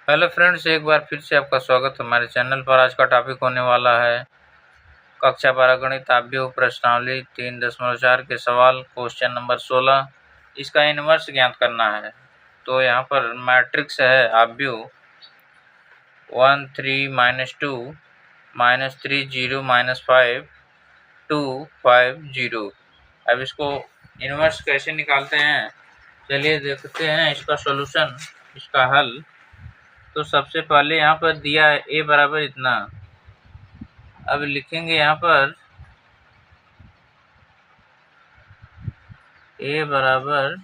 Hello friends, एक बार फिर से आपका स्वागत है हमारे चैनल पर। आज का टॉपिक होने वाला है कक्षा 12 गणित आव्यूह प्रश्नावली 3.4 के सवाल क्वेश्चन नंबर 16। इसका इन्वर्स ज्ञात करना है। तो यहाँ पर मैट्रिक्स है आव्यूह 1 3 -2 -3 0 -5 2 5 0। अब इसको इन्वर्स कैसे निकालते हैं, चलिए देखते हैं इसका सॉल्यूशन, इसका हल। तो सबसे पहले यहाँ पर दिया है a बराबर इतना। अब लिखेंगे यहाँ पर a बराबर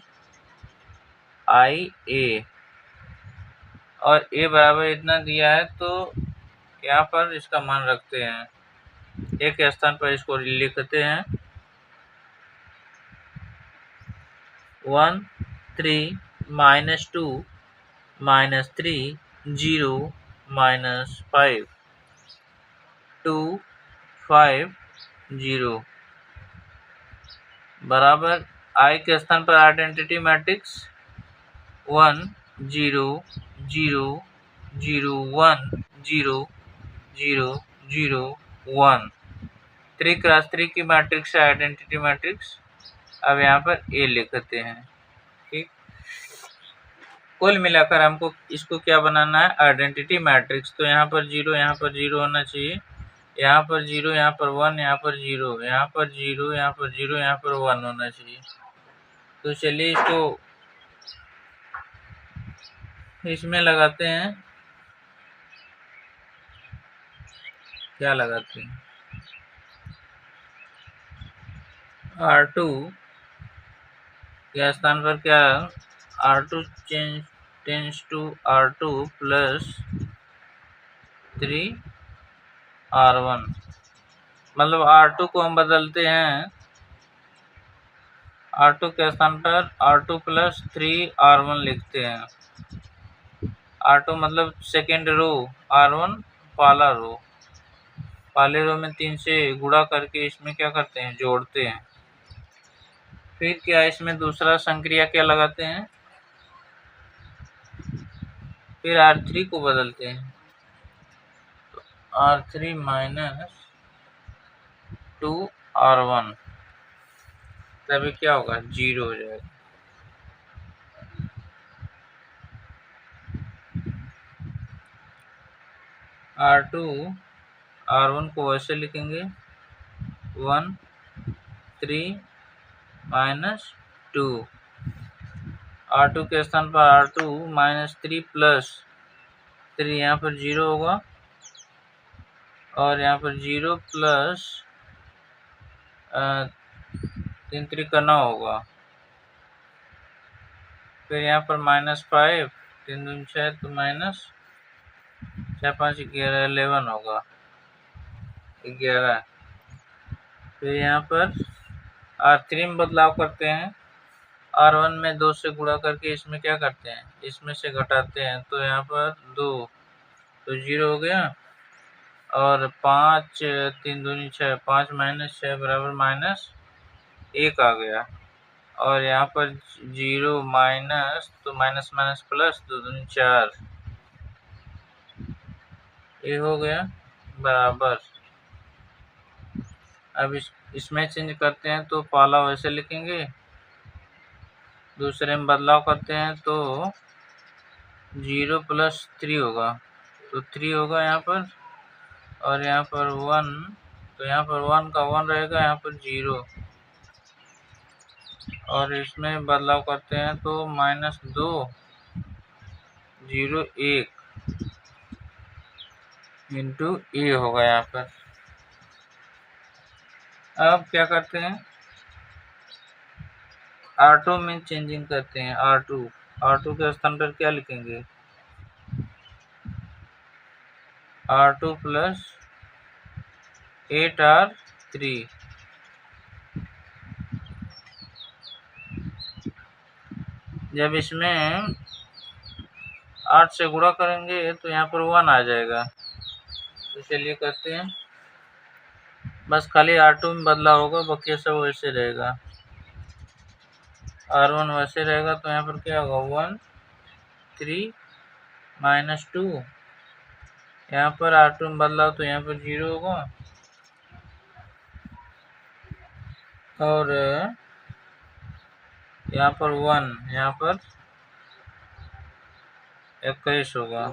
IA और a बराबर इतना दिया है, तो यहाँ पर इसका मान रखते हैं। a के स्थान पर इसको लिखते हैं 1 3 -2 -3 0 -5 2 5 0 बराबर I के स्थान पर आइडेंटिटी मैट्रिक्स 1 0 0 0 1 0 0 0 1 3 क्रॉस 3 की मैट्रिक्स है आइडेंटिटी मैट्रिक्स। अब यहाँ पर A लिखते हैं। ठीक, कुल मिलाकर हमको इसको क्या बनाना है, आइडेंटिटी मैट्रिक्स। तो यहाँ पर 0, यहाँ पर 0 होना चाहिए, यहाँ पर 0, यहाँ पर 1, यहाँ पर 0, यहाँ पर 0, यहाँ पर 0, यहाँ पर 1 होना चाहिए। तो चलिए इसको इसमें लगाते हैं। क्या लगाते हैं, R2 के स्थान पर क्या, R2 tense to R2 plus 3R1, मतलब R2 को हम बदलते हैं, R2 के स्थान पर R2 प्लस 3R1 लिखते हैं। R2 मतलब सेकेंड रो, R1 पहला रो। पहले रो में 3 से गुणा करके इसमें क्या करते हैं, जोड़ते हैं। फिर क्या, इसमें दूसरा संक्रिया क्या लगाते हैं, फिर R3 को बदलते हैं। तो R3 माइनस 2R1, तभी क्या होगा, 0 हो जाएगा। R2 R1 को वैसे लिखेंगे 1 3 -2। R2 के स्थान पर R2 -3 प्लस 3, यहाँ पर 0 होगा, और यहाँ पर 0 प्लस 3 3 का 9 होगा। फिर यहाँ पर -5, 3 दूनी 6, तो माइनस 4 5 11 11 होगा, 11। फिर यहाँ पर R3 में बदलाव करते हैं, R1 में 2 से गुणा करके इसमें क्या करते हैं, इसमें से घटाते हैं। तो यहाँ पर 2, तो 0 हो गया, और 5 3 दूनी 6, 5 - 6 बराबर -1 आ गया। और यहाँ पर 0 माइनस, तो माइनस माइनस प्लस, 2 दूनी 4, ये हो गया बराबर। अब इसमें चेंज करते हैं, तो पहला वैसे लिखेंगे, दूसरे में बदलाव करते हैं तो 0 प्लस 3 होगा, तो 3 होगा यहाँ पर, और यहाँ पर 1, तो यहाँ पर 1 का 1 रहेगा, यहाँ पर 0, और इसमें बदलाव करते हैं तो -2 0 1 इंटू ए होगा यहाँ पर। अब क्या करते हैं, R2 में चेंजिंग करते हैं। R2 के स्थान पर क्या लिखेंगे, R2 प्लस 8R3। जब इसमें 8 से गुणा करेंगे तो यहाँ पर 1 आ जाएगा। तो चलिए करते हैं, बस खाली R2 में बदलाव होगा, बाकी सब वैसे रहेगा। R1 वैसे रहेगा, तो यहाँ पर क्या होगा 1 3 -2, यहाँ पर R2 में बदलाव तो यहाँ पर 0 होगा, और यहाँ पर 1, यहाँ पर 21 होगा।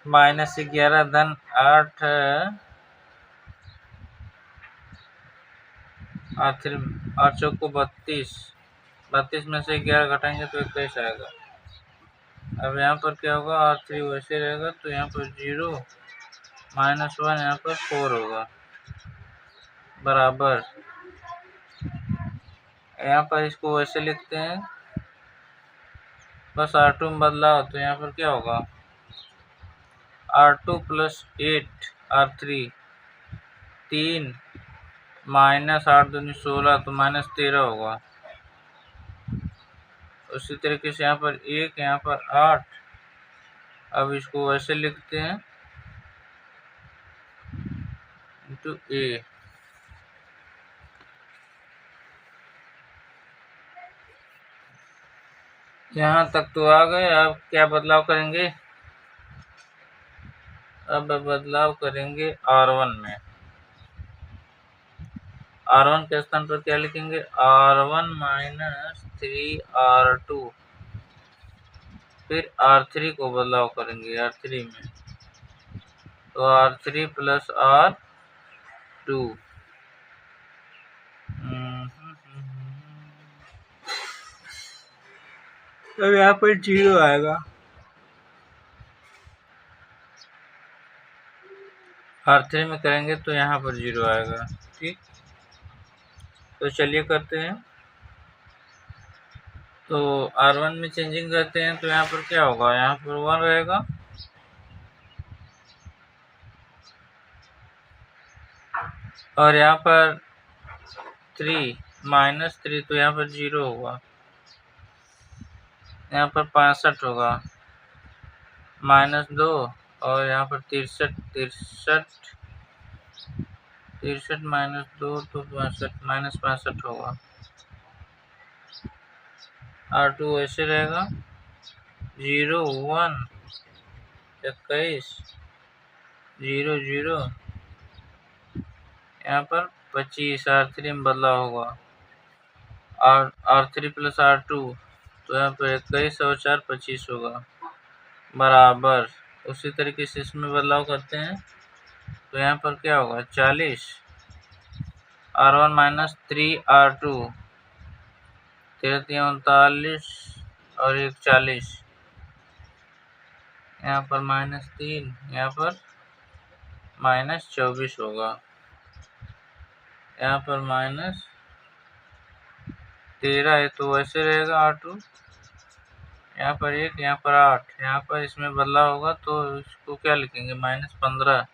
-11 धन 8 8 चौक को 32, 32 में से 11 घटाएंगे तो 21 आएगा। अब यहाँ पर क्या होगा, R3 वैसे रहेगा तो यहाँ पर 0 -1 यहाँ पर 4 होगा, बराबर। यहाँ पर इसको वैसे लिखते हैं, बस R2 में बदलाव तो यहाँ पर क्या होगा, R2 + 8 R3, 3 -8 दूनी 16 तो -13 होगा। उसी तरीके से यहाँ पर 1, यहाँ पर 8। अब इसको वैसे लिखते हैं, इंटू A। यहाँ तक तो आ गए। अब क्या बदलाव करेंगे, अब बदलाव करेंगे R1 में। R1 के स्थान पर क्या लिखेंगे, R1 - 3R2। फिर R3 को बदलाव करेंगे, R3 में तो R3 + R2। तो यहाँ पर 0 आएगा। R3 में करेंगे तो यहाँ पर 0 आएगा। ठीक, तो चलिए करते हैं। तो R1 में चेंजिंग करते हैं तो यहाँ पर क्या होगा, यहाँ पर 1 रहेगा, और यहाँ पर 3 -3 तो यहाँ पर 0 होगा, यहाँ पर 65 होगा, -2, और यहाँ पर 63 -2 तो 65 -65 होगा। R2 ऐसे रहेगा, 0 1 21 0 0, यहाँ पर 25 R3 में बदलाव होगा, R3 + R2 तो यहाँ पर 21 और 4 25 होगा, बराबर। उसी तरीके से इसमें बदलाव करते हैं तो यहाँ पर क्या होगा, 40 R1 - 3R2, 13 39 और 1 40, यहाँ पर -3, यहाँ पर -24 होगा, यहाँ पर -13 है तो वैसे रहेगा R2, यहाँ पर 1, यहाँ पर 8, यहाँ पर इसमें बदलाव होगा तो इसको क्या लिखेंगे, -15।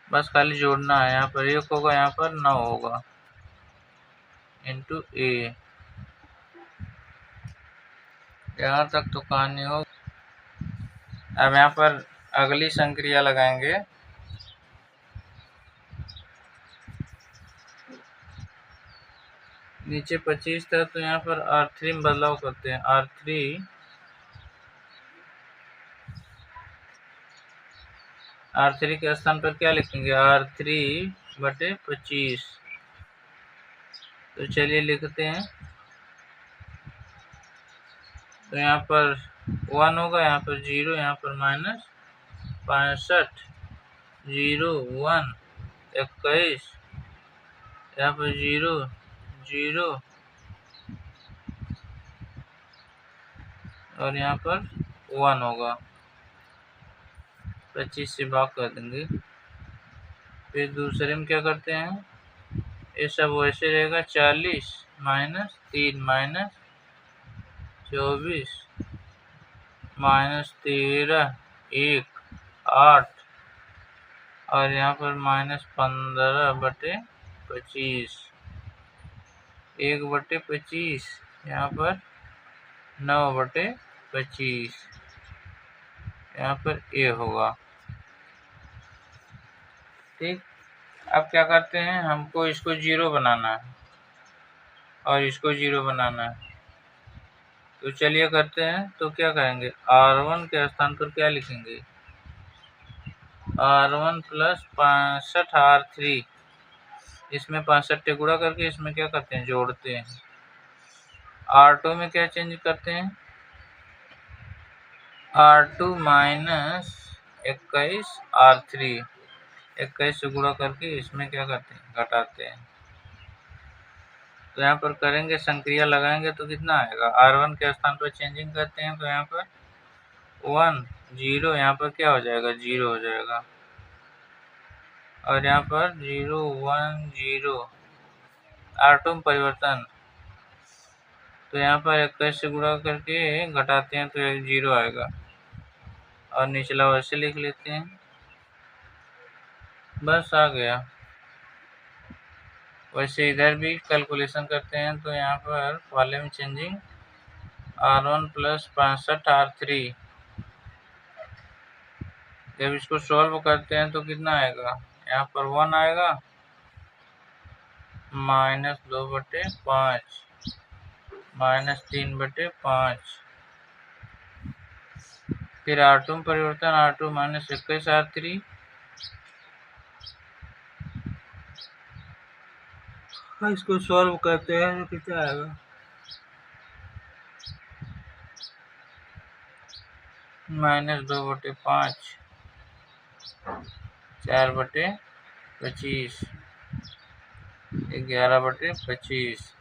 बस खाली जोड़ना है, यहाँ पर 1 होगा, यहाँ पर 9 होगा, इंटू A। यहाँ तक तो कहानी हो। अब यहाँ पर अगली संक्रिया लगाएंगे। नीचे 25 था तो यहाँ पर R3 में बदलाव करते हैं, R3 के स्थान पर क्या लिखेंगे, R3/25। तो चलिए लिखते हैं। तो यहाँ पर 1 होगा, यहाँ पर 0, यहाँ पर -65 0 1 21, यहाँ पर 0 0 और यहाँ पर 1 होगा, 25 से भाग कर देंगे। फिर दूसरे में क्या करते हैं, ये सब वैसे रहेगा, 40 -3 -24 -13 1 8 और यहाँ पर -15/25 1/25, यहाँ पर 9/25, यहाँ पर A होगा। ठीक, अब क्या करते हैं, हमको इसको 0 बनाना है। और इसको 0 बनाना है। तो चलिए करते हैं। तो क्या करेंगे, R1 के स्थान पर क्या लिखेंगे, R1 प्लस 65 R3, इसमें 65 से गुणा करके इसमें क्या करते हैं, जोड़ते हैं। R2 में क्या चेंज करते हैं, R2 माइनस 21 R3, 21 से गुणा करके इसमें क्या करते हैं, घटाते हैं। तो यहाँ पर करेंगे, संक्रिया लगाएंगे तो कितना आएगा, R1 के स्थान पर चेंजिंग करते हैं तो यहाँ पर 1 0, यहाँ पर क्या हो जाएगा, 0 हो जाएगा। और यहाँ पर 0 1 0, R2 में परिवर्तन, तो यहाँ पर 21 से गुणा करके घटाते हैं तो 0 आएगा। और निचला वैसे लिख लेते हैं, बस आ गया। वैसे इधर भी कैलकुलेशन करते हैं तो यहाँ पर पहले में चेंजिंग R1 प्लस 65 R3, जब इसको सॉल्व करते हैं तो कितना आएगा, यहाँ पर 1 आएगा, -2/5 -3/5, फिर R2 में परिवर्तन, R2 माइनस 21 R3, इसको सॉल्व करते हैं तो कितना आएगा, -2/5 4/25 11/25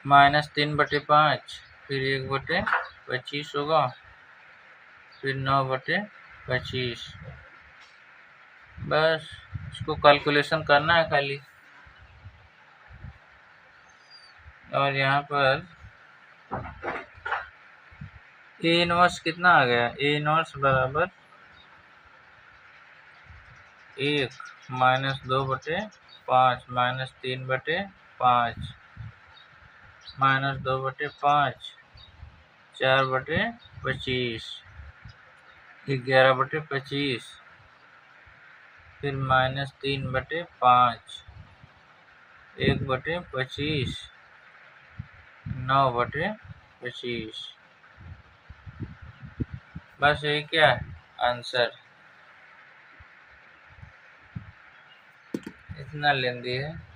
-3/5, फिर 1/25 होगा, फिर 9/25। बस इसको कैलकुलेशन करना है खाली। और यहाँ पर ए इनवर्स कितना आ गया, ए इनवर्स बराबर 1 -2/5 -3/5 -2/5 4/25 11/25, फिर -3/5 1/25 9/25। बस यही क्या है आंसर, इतना लेंदी है।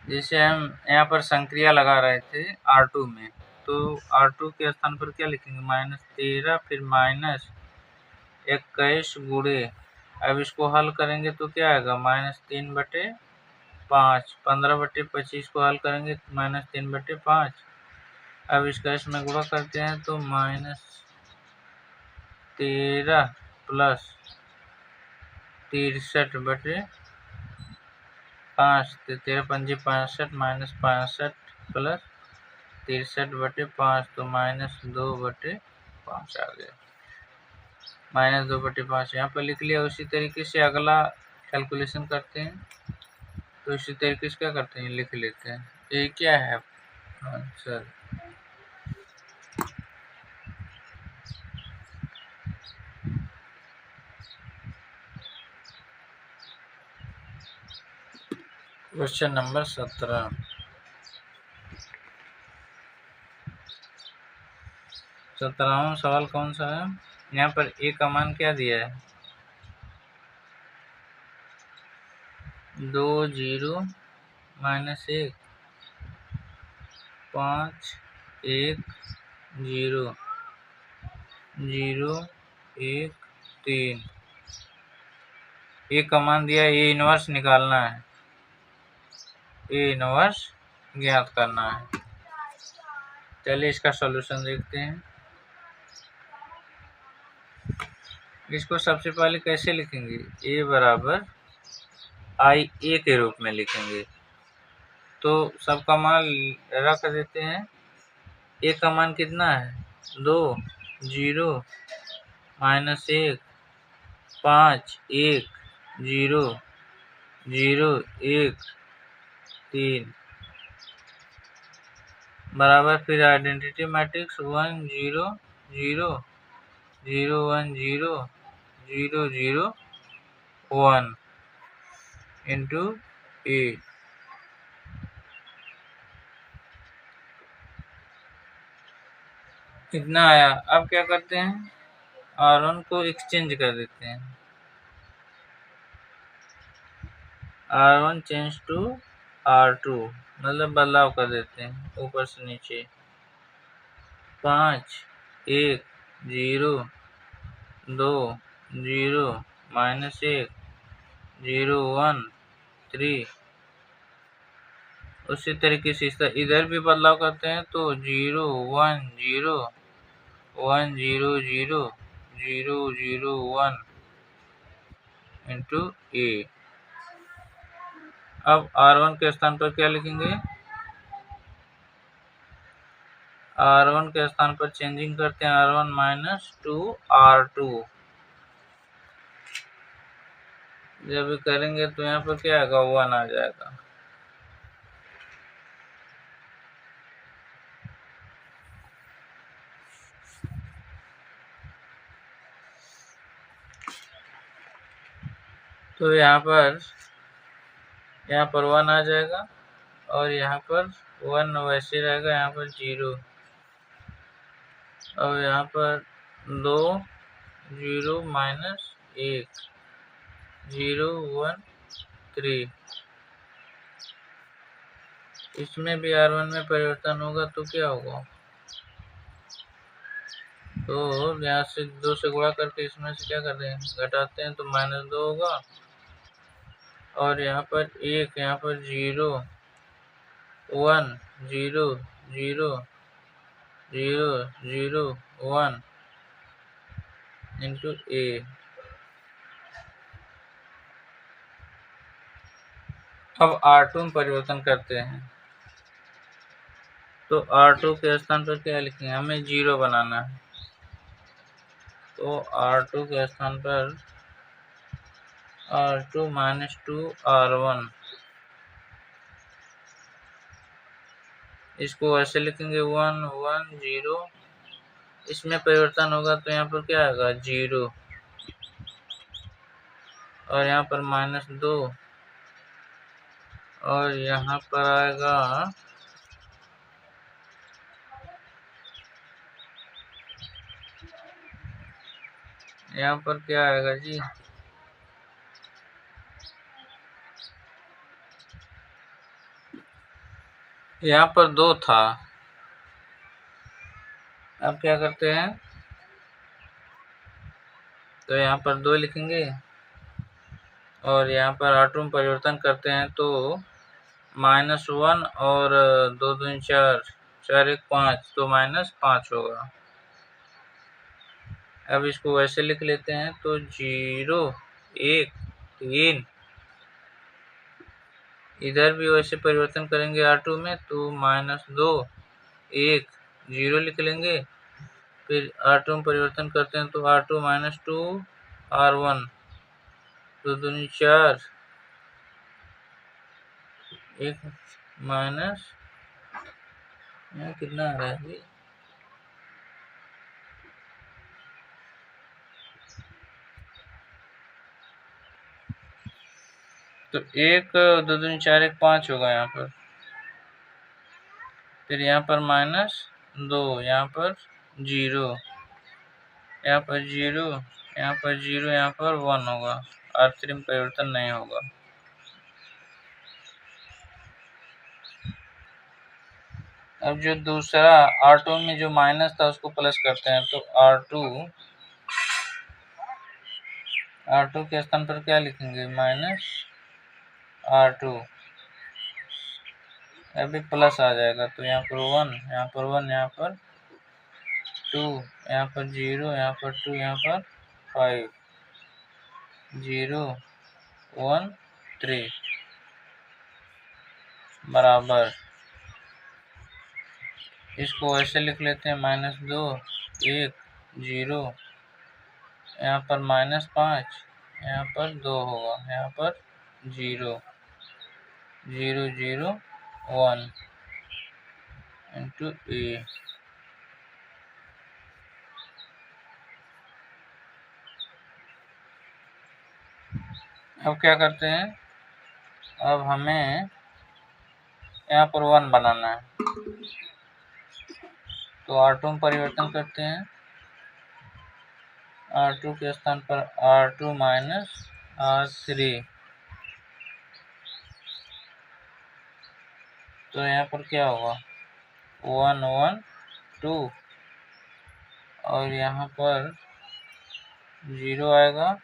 जैसे हम यहाँ पर संक्रिया लगा रहे थे R2 में, तो R2 के स्थान पर क्या लिखेंगे, -13, फिर -21 गुणे, अब इसको हल करेंगे तो क्या आएगा, -3/5, 15/25 को हल करेंगे -3/5, अब इसका इसमें गुणा करते हैं तो -13 प्लस 63/5, 13×5 65 -65 प्लस 63/5, तो -2/5 आ गया, -2/5 यहाँ पर लिख लिया। उसी तरीके से अगला कैलकुलेशन करते हैं, तो इसी तरीके से क्या करते हैं, लिख लेते हैं। ये क्या है आंसर, क्वेश्चन नंबर 17। 17वां सवाल कौन सा है, यहाँ पर ए का मान क्या दिया है, 2 0 -1 5 1 0 0 1 3, ए का मान दिया, ए इनवर्स निकालना है, ए इनवर्स ज्ञात करना है। चलिए इसका सॉल्यूशन देखते हैं। इसको सबसे पहले कैसे लिखेंगे, ए बराबर आई ए के रूप में लिखेंगे। तो सबका मान रख देते हैं। ए का मान कितना है, 2 0 -1 5 1 0 0 1 3, बराबर फिर आइडेंटिटी मैट्रिक्स 1 0 0 0 1 0 0 0 1 इंटू ए। इतना आया। अब क्या करते हैं, R1 को एक्सचेंज कर देते हैं, R1 चेंज टू R2, मतलब बदलाव कर देते हैं ऊपर से नीचे। 5 1 0 2 0 -1 0 1 3। उसी तरीके से इधर भी बदलाव करते हैं तो 0 1 0 1 0 0 0 0 1 इंटू ए। अब R1 के स्थान पर क्या लिखेंगे, R1 के स्थान पर चेंजिंग करते हैं R1 -2 R2। जब करेंगे तो यहाँ पर क्या आएगा, 1 आ जाएगा। तो यहाँ पर 1 आ जाएगा और यहाँ पर 1 वैसे रहेगा, यहाँ पर 0 और यहाँ पर 2 0 -1 0 1 3। इसमें भी R1 में परिवर्तन होगा तो क्या होगा, तो यहाँ से 2 से गुणा करके इसमें से क्या करते हैं, घटाते हैं तो -2 होगा और यहाँ पर 1, यहाँ पर 0 1 0 0 0 0 1 इंटू ए। अब R2 में परिवर्तन करते हैं तो R2 के स्थान पर क्या लिखेंगे, हमें 0 बनाना है तो R2 के स्थान पर R2 -2 R1, इसको ऐसे लिखेंगे 1 1 0। इसमें परिवर्तन होगा तो यहाँ पर क्या आएगा, 0 और यहाँ पर -2 और यहाँ पर आएगा यहाँ पर क्या आएगा जी, यहाँ पर 2 था। अब क्या करते हैं, तो यहाँ पर 2 लिखेंगे और यहाँ पर R2 में परिवर्तन करते हैं तो -1 और 2 2 4 4 1 5 तो -5 होगा। अब इसको वैसे लिख लेते हैं तो 0 1 3, इधर भी वैसे परिवर्तन करेंगे R2 में तो -2 1 0 लिख लेंगे। फिर R2 में परिवर्तन करते हैं तो R2 -2 R1 2 2 4 1 माइनस, कितना आ रहा है, तो 1 2 2 4 1 5 होगा यहाँ पर। फिर यहाँ पर -2, यहाँ पर 0, यहाँ पर 0, यहाँ पर 0, यहाँ पर 1 होगा। R3 में परिवर्तन नहीं होगा। अब जो दूसरा R2 में जो माइनस था उसको प्लस करते हैं तो R2 के स्थान पर क्या लिखेंगे, -R2, अभी प्लस आ जाएगा तो यहाँ पर 1, यहाँ पर 1, यहाँ पर 2, यहाँ पर 0, यहाँ पर 2, यहाँ पर 5 0 1 3 बराबर। इसको ऐसे लिख लेते हैं -2 1 0, यहाँ पर -5, यहाँ पर 2 होगा, यहाँ पर 0 0 0 1 इंटू ए। अब क्या करते हैं, अब हमें यहाँ पर 1 बनाना है, तो R2 में परिवर्तन करते हैं। R2 के स्थान पर R2 माइनस R3, तो यहाँ पर क्या होगा 1 1 2, और यहाँ पर 0 आएगा,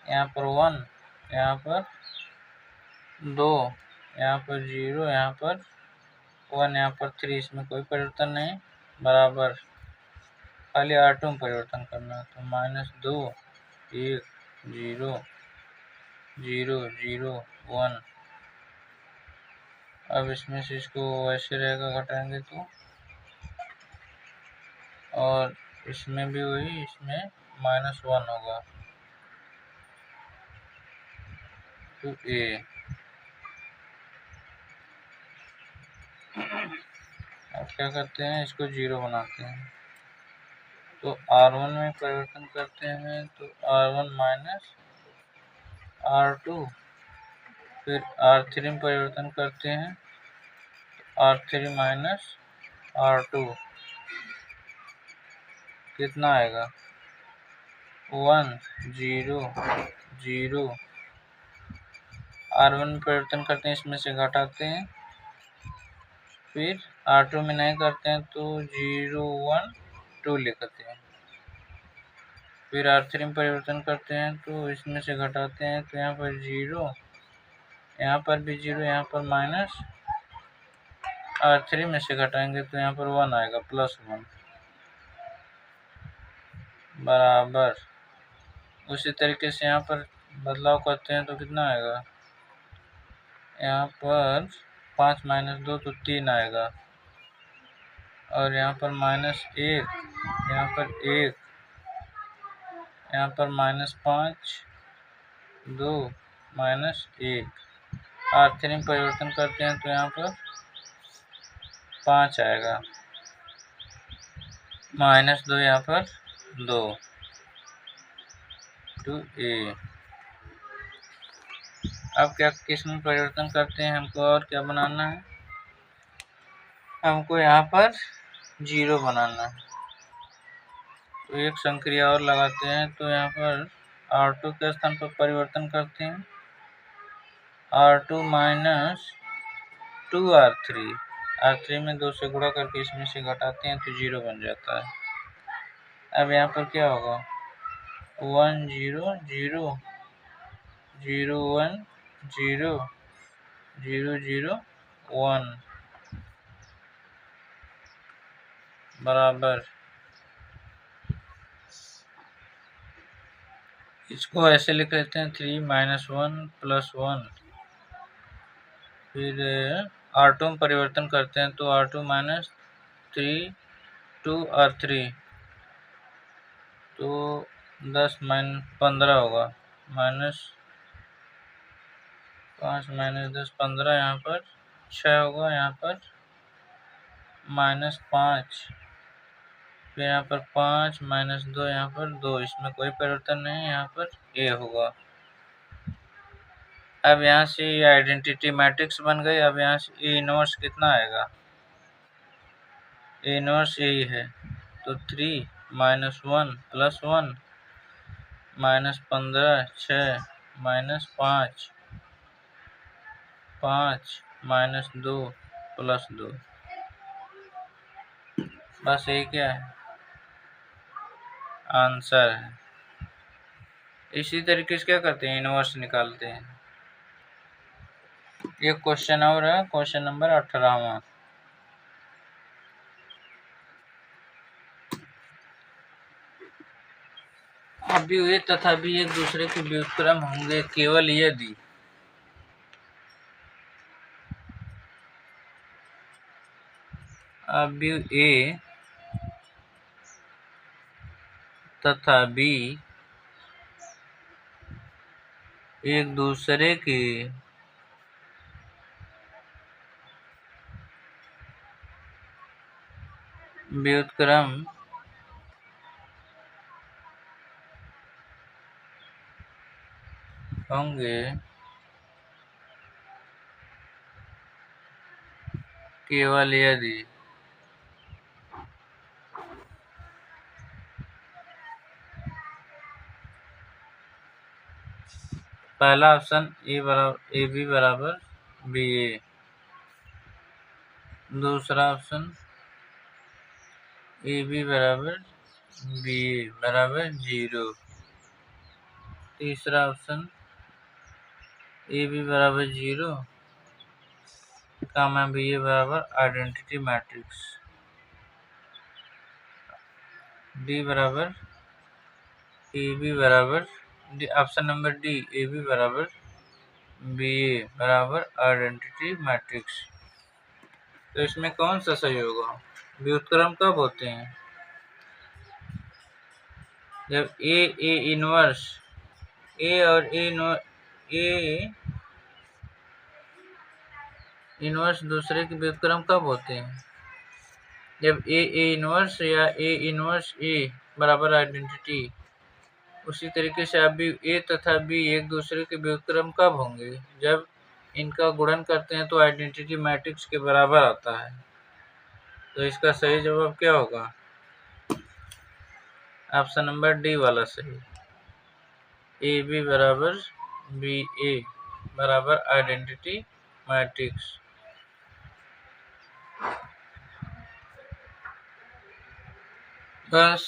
यहाँ पर 1, यहाँ पर 2, यहाँ पर 0, यहाँ पर 1, यहाँ पर 3, इसमें कोई परिवर्तन नहीं, बराबर खाली R2 में परिवर्तन करना है। तो -2 1 0 0 0 1। अब इसमें से इसको वैसे रहेगा, घटाएंगे तो, और इसमें भी वही, इसमें -1 होगा, तो ए। अब क्या करते हैं, इसको 0 बनाते हैं, तो R1 में परिवर्तन करते हैं, तो R1 माइनस R2, फिर R3 में परिवर्तन करते हैं, तो R3 माइनस R2, कितना आएगा 1 0 0। R1 में परिवर्तन करते हैं, इसमें से घटाते हैं, फिर R2 में नहीं करते हैं तो 0 1 2 लिखते हैं, फिर R3 में परिवर्तन करते हैं तो इसमें से घटाते हैं, तो यहाँ पर 0, यहाँ पर भी 0, यहाँ पर माइनस R3 में से घटाएंगे तो यहाँ पर 1 आएगा, +1, बराबर। उसी तरीके से यहाँ पर बदलाव करते हैं तो कितना आएगा, यहाँ पर 5 - 2 तो 3 आएगा, और यहाँ पर -1, यहाँ पर 1, यहाँ पर -5 2 -1। R3 में परिवर्तन करते हैं तो यहाँ पर 5 आएगा, -2, यहाँ पर 2, टू ए। अब क्या, किस में परिवर्तन करते हैं, हमको और क्या बनाना है, हमको यहाँ पर 0 बनाना है, तो एक संक्रिया और लगाते हैं, तो यहाँ पर R2 के स्थान पर परिवर्तन करते हैं, R2 माइनस 2R3, R3 में 2 से गुणा करके इसमें से घटाते हैं तो 0 बन जाता है। अब यहाँ पर क्या होगा 1 0 0 0 1 0 0 0 1, बराबर। इसको ऐसे लिख लेते हैं 3 - 1 + 1, फिर R2 में परिवर्तन करते हैं तो R2 माइनस 3 2 R3, तो 10 - 15 होगा, -5 - 10 15, यहाँ पर 6 होगा, यहाँ पर -5, फिर यहाँ पर 5 - 2, यहाँ पर 2, इसमें कोई परिवर्तन नहीं, यहाँ पर ए होगा। अब यहाँ से आइडेंटिटी मैट्रिक्स बन गई। अब यहाँ से ए इनवर्स कितना आएगा, ए इनवर्स यही है, तो 3 - 1 + 1 -15 6 -5 5 -2 + 2, बस यही क्या है, आंसर है। इसी तरीके से क्या करते हैं, इनवर्स निकालते हैं। एक क्वेश्चन और है, क्वेश्चन नंबर 18वां। अव्यय तथा भी एक दूसरे के व्युत्क्रम होंगे केवल यदि अव्यय तथा बी एक दूसरे के व्युत्क्रम होंगे केवल यदि पहला ऑप्शन ए बी बराबर बी ए, दूसरा ऑप्शन ए बी बराबर बी ए बराबर 0, तीसरा ऑप्शन ए बी बराबर 0 कामा बी ए बराबर आइडेंटिटी मैट्रिक्स, डी बराबर ए बी बराबर option number D A B बराबर बी ए बराबर आइडेंटिटी मैट्रिक्स। तो इसमें कौन सा सही होगा? व्युत्क्रम कब होते हैं? जब ए इनवर्स ए और ए इनवर्स दूसरे के व्युत्क्रम कब होते हैं? जब ए इनवर्स या ए इनवर्स ए बराबर आइडेंटिटी। उसी तरीके से अभी ए तथा बी एक दूसरे के व्युत्क्रम कब होंगे? जब इनका गुणन करते हैं तो आइडेंटिटी मैट्रिक्स के बराबर आता है। तो इसका सही जवाब क्या होगा? ऑप्शन नंबर डी वाला सही, ए बी बराबर बी ए बराबर आइडेंटिटी मैट्रिक्स। बस